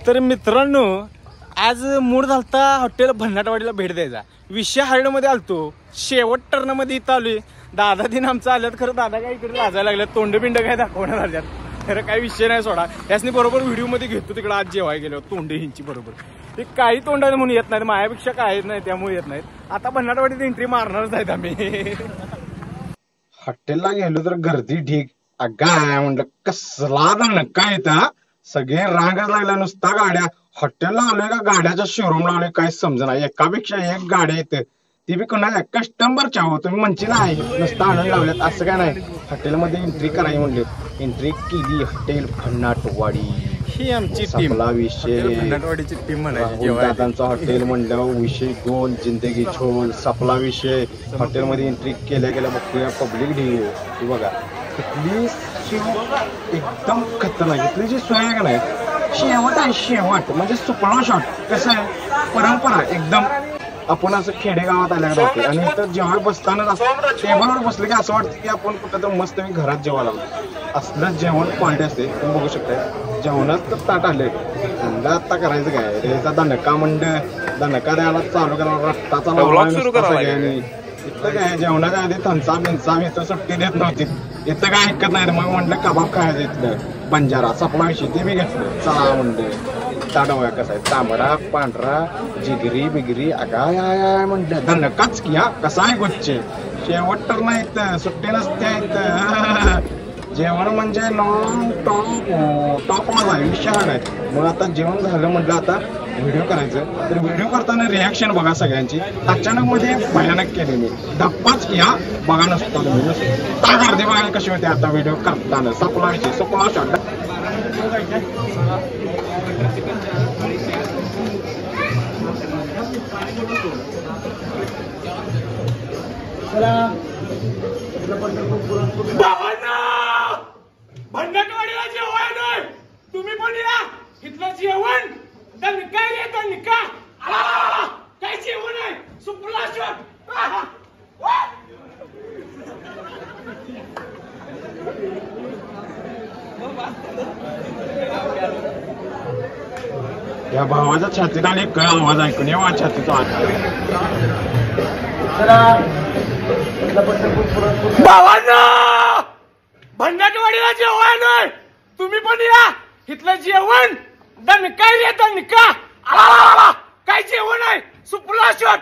तर मित्रांनो आज मूड झालता हॉटेल भन्नाटवाडीला भेट द्यायचा. विषय हार्डमध्ये आलतो, शेवट टर्नमध्ये इथं आलोय. दादा दिन आमचं आल्यात, खरं दादा काय इकडे लाजायला लागल्यात, तोंडबिंड काय दाखवणार आल्यात. खरं काही विषय नाही सोडा, त्यासनी बरोबर व्हिडिओमध्ये घेतो तिकडे आज जेवाय गेलो तोंड हिंची बरोबर. ते काही तोंडाने म्हणून येत नाहीत, माझ्यापेक्षा काय नाही त्यामुळे येत नाहीत. आता भन्नाटवाडीत एंट्री मारणारच आहेत आम्ही. हॉटेलला गेलो तर गर्दी ढीक. काय म्हणलं कसला काय इथं सगळे रांगच लागल्या नुसता गाड्या. हॉटेलला आलोय का गाड्याच्या शोरूमला आलोय काय समजना. एकापेक्षा एक गाड्या येते, ती बी कोणाला कस्टमरच्या हो. तुम्ही म्हणची नाही नुसतं आणून लावल्यात असं काय नाही. हॉटेलमध्ये एंट्री करायची म्हणले, एंट्री केली. हॉटेल भन्नाटवाडी ही आमची आपला विषय. भन्नाटवाडीची टीम म्हणायची. दादांचा हॉटेल म्हणल्यावर विषय दोन जिंदगी झोल सपला विषय. हॉटेलमध्ये एंट्री केल्या गेल्या बघतोया पब्लिक ढी बघा. इथली एकदम खतरनाक. इथली जी सोय आहे का नाही, शेवट आहे शेवट म्हणजे सुपळा शॉट. कसं आहे परंपरा एकदम. आपण असं खेडेगावात आल्याकडे होते आणि इथं जेव्हा बसताना टेबलवर बसले की असं वाटतं की आपण कुठं तर मस्त मी घरात जेवायला लागलो. असलं जेवण क्वालिटी असते. तुम्ही बघू शकता जेवणात तर ताट आले. धंदा आता करायचं काय रेचा दणका मंड दणका द्यायला चालू करा. रट्टाचा सगळ्यांनी इथं काय जेवणाच्या आधी थंचा बिंचा इथं सुट्टी देत नव्हती. इथं काय ऐकत नाही. मग म्हटलं कबाब खायचं इथलं बंजारा सपना विषयी ते बी घेतलं. चला म्हणलं ताडवा कसा आहे तांबडा पांढरा जिगरी बिगरी अगाय आय म्हणलं धनकाच की. हा कसा आहे गुच्चे शेवट तर नाही इथं सुट्टी नसते इथं. जेवण म्हणजे नॉन टॉपला आहे विषय नाही. मग आता जेवण झालं म्हटलं आता व्हिडिओ करायचं. तर व्हिडिओ करताना रिॲक्शन बघा सगळ्यांची. अचानक मध्ये भयानक केली मी धप्पाच की. हा बघा नसतो तुम्ही नुसता गर्दी बघायला कशी होते आता व्हिडिओ करताना. सपला विषय सपला शॉट. भन्नाटवाडीला जेवण आहे, तुम्ही पण या. इथलं जेवण दणका रे दणका. काय जेवण आहे सुपला शॉट. या भावाच्या छातीत आणि कळ आवाज ऐकून येवा छातीचा भावांना भन्नाटवाडीला जेवण आहे, तुम्ही पण या. इथलं जेवण दणका रे दणका. काय जेवण आहे सुपला शॉट.